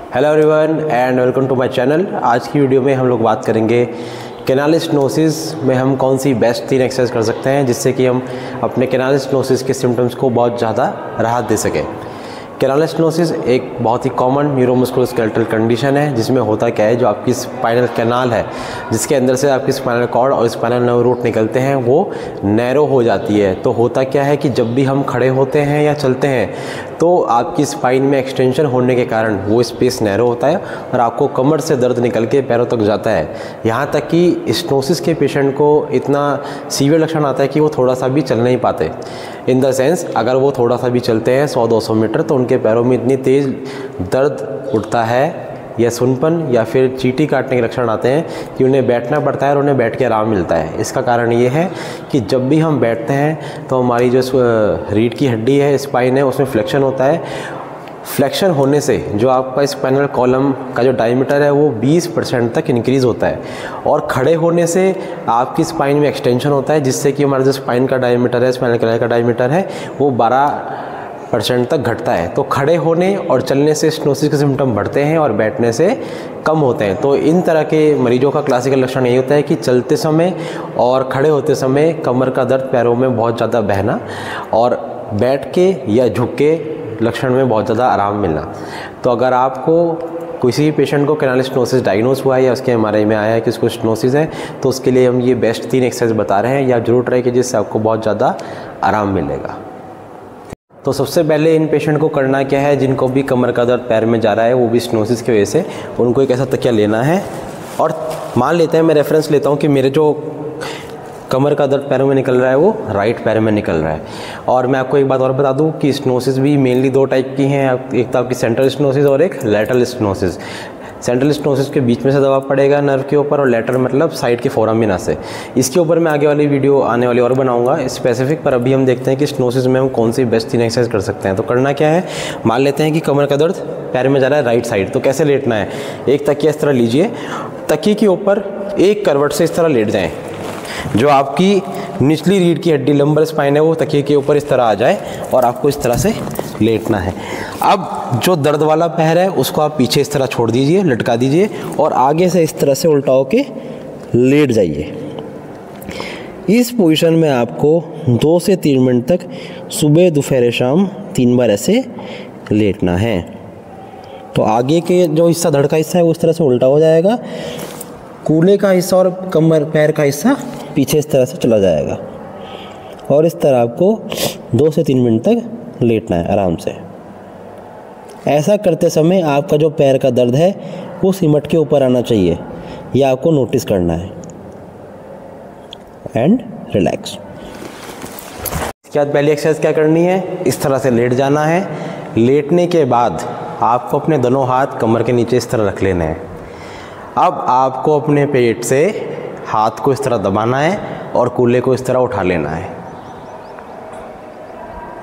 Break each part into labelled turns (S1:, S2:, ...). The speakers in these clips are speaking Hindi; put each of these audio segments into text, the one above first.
S1: Hello everyone and welcome to my channel. आज की वीडियो में हम लोग बात करेंगे कैनाल स्टेनोसिस में हम कौन सी बेस्ट 3 एक्सरसाइज कर सकते हैं जिससे कि हम अपने कैनाल स्टेनोसिस के सिम्टम्स को बहुत ज़्यादा राहत दे सकें। कैनाल स्टेनोसिस एक बहुत ही कॉमन न्यूरोमस्कुलोस्केलेटल कंडीशन है जिसमें होता क्या है, जो आपकी स्पाइनल कैनाल है जिसके अंदर से आपकी स्पाइनल कॉर्ड और स्पाइनल नर्व रूट निकलते हैं वो नैरो हो जाती है। तो होता क्या है कि जब भी हम खड़े होते हैं या चलते हैं तो आपकी स्पाइन में एक्सटेंशन होने के कारण वो स्पेस नैरो होता है और आपको कमर से दर्द निकल के पैरों तक जाता है। यहाँ तक कि स्टेनोसिस के पेशेंट को इतना सीवियर लक्षण आता है कि वो थोड़ा सा भी चल नहीं पाते। इन द सेंस अगर वो थोड़ा सा भी चलते हैं 100-200 मीटर तो उनके पैरों में इतनी तेज़ दर्द उठता है या सुनपन या फिर चींटी काटने के लक्षण आते हैं कि उन्हें बैठना पड़ता है और उन्हें बैठ के आराम मिलता है। इसका कारण ये है कि जब भी हम बैठते हैं तो हमारी जो रीढ़ की हड्डी है, स्पाइन है, उसमें फ्लेक्शन होता है। फ्लेक्शन होने से जो आपका स्पाइनल कॉलम का जो डायमीटर है वो 20% तक इंक्रीज़ होता है और खड़े होने से आपकी स्पाइन में एक्सटेंशन होता है जिससे कि हमारा जो स्पाइन का डायमीटर है, स्पाइनल कैनाल का डायमीटर है वो 12% तक घटता है। तो खड़े होने और चलने से स्टेनोसिस के सिम्टम बढ़ते हैं और बैठने से कम होते हैं। तो इन तरह के मरीजों का क्लासिकल लक्षण यही होता है कि चलते समय और खड़े होते समय कमर का दर्द, पैरों में बहुत ज़्यादा बहना और बैठ के या झुक के लक्षण में बहुत ज़्यादा आराम मिलना। तो अगर आपको किसी भी पेशेंट को कैनाल स्टेनोसिस डायग्नोस हुआ है या उसके एमआरआई में आया है कि उसको स्टेनोसिस है तो उसके लिए हम ये बेस्ट 3 एक्सरसाइज बता रहे हैं या जरूर ट्राई कीजिए, जिससे आपको बहुत ज़्यादा आराम मिलेगा। तो सबसे पहले इन पेशेंट को करना क्या है, जिनको भी कमर का दर्द पैर में जा रहा है वो भी स्टेनोसिस की वजह से, उनको एक ऐसा तकिया लेना है और मान लेते हैं, मैं रेफरेंस लेता हूँ कि मेरे जो कमर का दर्द पैरों में निकल रहा है वो राइट पैर में निकल रहा है। और मैं आपको एक बात और बता दूं कि स्टेनोसिस भी मेनली 2 टाइप की हैं, एक तो आपकी सेंट्रल स्टेनोसिस और एक लैटरल स्टेनोसिस। सेंट्रल स्टेनोसिस के बीच में से दबाव पड़ेगा नर्व के ऊपर और लैटरल मतलब साइड के फोरामिना से। इसके ऊपर मैं आगे वाली वीडियो आने वाली और बनाऊंगा स्पेसिफिक, पर अभी हम देखते हैं कि स्टेनोसिस में हम कौन सी बेस्ट 3 एक्सरसाइज कर सकते हैं। तो करना क्या है, मान लेते हैं कि कमर का दर्द पैर में जा रहा है राइट साइड, तो कैसे लेटना है, एक तकिया इस तरह लीजिए, तकिए के ऊपर एक करवट से इस तरह लेट जाएँ, जो आपकी निचली रीढ़ की हड्डी लंबर स्पाइन है वो तकिए के ऊपर इस तरह आ जाए और आपको इस तरह से लेटना है। अब जो दर्द वाला पैर है उसको आप पीछे इस तरह छोड़ दीजिए, लटका दीजिए और आगे से इस तरह से उल्टा होके लेट जाइए। इस पोजीशन में आपको 2 से 3 मिनट तक सुबह, दोपहर, शाम 3 बार ऐसे लेटना है। तो आगे के जो हिस्सा, धड़ का हिस्सा है वो इस तरह से उल्टा हो जाएगा, कूल्हे का हिस्सा और कमर पैर का हिस्सा पीछे इस तरह से चला जाएगा और इस तरह आपको 2 से 3 मिनट तक लेटना है आराम से। ऐसा करते समय आपका जो पैर का दर्द है वो सिमट के ऊपर आना चाहिए, यह आपको नोटिस करना है। And relax. इसके बाद पहली एक्सरसाइज क्या करनी है, इस तरह से लेट जाना है। लेटने के बाद आपको अपने दोनों हाथ कमर के नीचे इस तरह रख लेने हैं। अब आपको अपने पेट से हाथ को इस तरह दबाना है और कूल्हे को इस तरह उठा लेना है।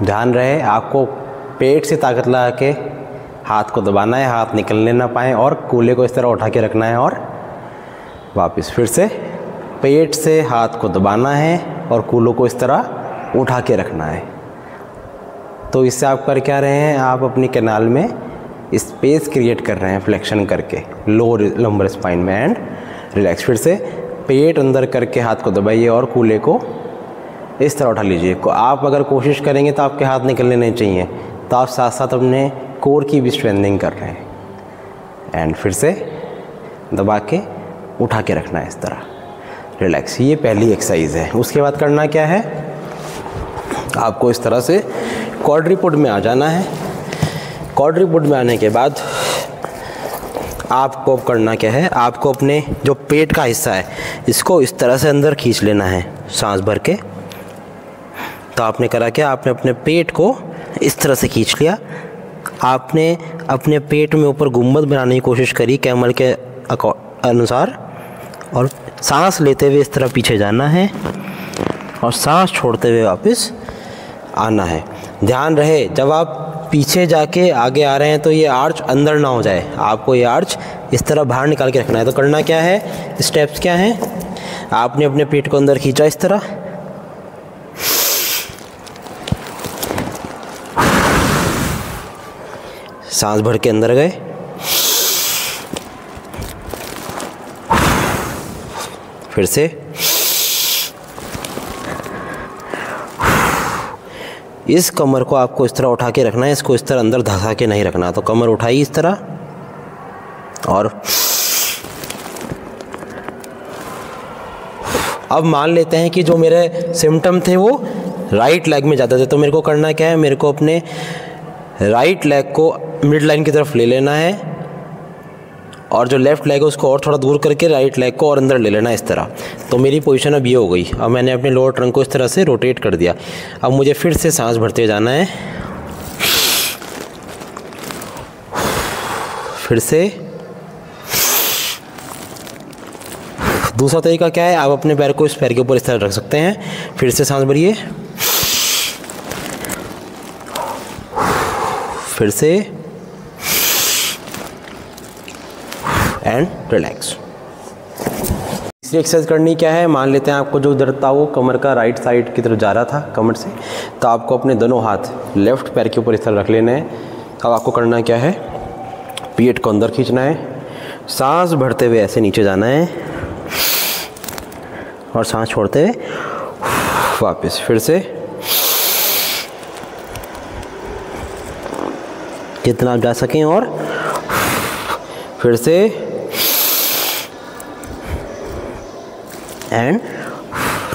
S1: ध्यान रहे आपको पेट से ताकत लगा के हाथ को दबाना है, हाथ निकलने ना पाए, और कूल्हे को इस तरह उठा के रखना है और वापस फिर से पेट से हाथ को दबाना है और कूल्हों को इस तरह उठा के रखना है। तो इससे आप कर क्या रहे हैं, आप अपनी कैनाल में स्पेस क्रिएट कर रहे हैं फ्लेक्शन करके लोअर लंबर स्पाइन में। And relax. फिर से पेट अंदर करके हाथ को दबाइए और कूल्हे को इस तरह उठा लीजिए। आप अगर कोशिश करेंगे तो आपके हाथ निकलने नहीं चाहिए, तो आप साथ साथ अपने कोर की भी स्ट्रेंथनिंग कर रहे हैं। एंड फिर से दबा के उठा के रखना है इस तरह, रिलैक्स। ये पहली एक्सरसाइज है। उसके बाद करना क्या है, आपको इस तरह से क्वाड्रीपोड में आ जाना है। क्वाड्रीपोड में आने के बाद आपको करना क्या है, आपको अपने जो पेट का हिस्सा है इसको इस तरह से अंदर खींच लेना है सांस भर के। तो आपने करा क्या, आपने अपने पेट को इस तरह से खींच लिया। आपने अपने पेट में ऊपर गुंबद बनाने की कोशिश करी कैमल के अनुसार, और सांस लेते हुए इस तरह पीछे जाना है और सांस छोड़ते हुए वापस आना है। ध्यान रहे जब आप पीछे जाके आगे आ रहे हैं तो ये आर्च अंदर ना हो जाए, आपको ये आर्च इस तरह बाहर निकाल के रखना है। तो करना क्या है, स्टेप्स क्या हैं, आपने अपने पेट को अंदर खींचा इस तरह, सांस भर के अंदर गए, फिर से। इस कमर को आपको इस तरह उठा के रखना है, इसको इस तरह अंदर धंसा के नहीं रखना। तो कमर उठाई इस तरह और अब मान लेते हैं कि जो मेरे सिम्टम थे वो राइट लेग में ज़्यादा थे, तो मेरे को करना क्या है, मेरे को अपने राइट लेग को मिड लाइन की तरफ ले लेना है और जो लेफ़्ट लेग है उसको और थोड़ा दूर करके राइट लेग को और अंदर ले लेना इस तरह। तो मेरी पोजीशन अब ये हो गई। अब मैंने अपने लोअर ट्रंक को इस तरह से रोटेट कर दिया। अब मुझे फिर से सांस भरते जाना है, फिर से। दूसरा तरीका क्या है, आप अपने पैर को इस पैर के ऊपर इस तरह रख सकते हैं। फिर से सांस भरिए, फिर से एंड रिलैक्स। तीसरी एक्सरसाइज करनी क्या है, मान लेते हैं आपको जो दर्द था वो कमर का राइट साइड की तरफ जा रहा था कमर से, तो आपको अपने दोनों हाथ लेफ़्ट पैर के ऊपर इस तरह रख लेने हैं। अब आपको करना क्या है, पेट को अंदर खींचना है, सांस भरते हुए ऐसे नीचे जाना है और सांस छोड़ते हुए वापस। फिर से जितना आप जा सकें और फिर से एंड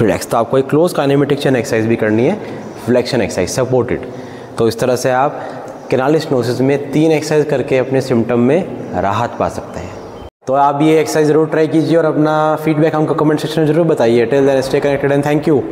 S1: रिलैक्स। तो आपको एक क्लोज काइनेमेटिक चेन एक्सरसाइज भी करनी है, फ्लेक्शन एक्सरसाइज सपोर्टेड। तो इस तरह से आप कैनाल स्टेनोसिस में 3 एक्सरसाइज करके अपने सिम्टम में राहत पा सकते हैं। तो आप ये एक्सरसाइज ज़रूर ट्राई कीजिए और अपना फीडबैक हमको कमेंट सेक्शन में ज़रूर बताइए। Till then stay connected and thank you.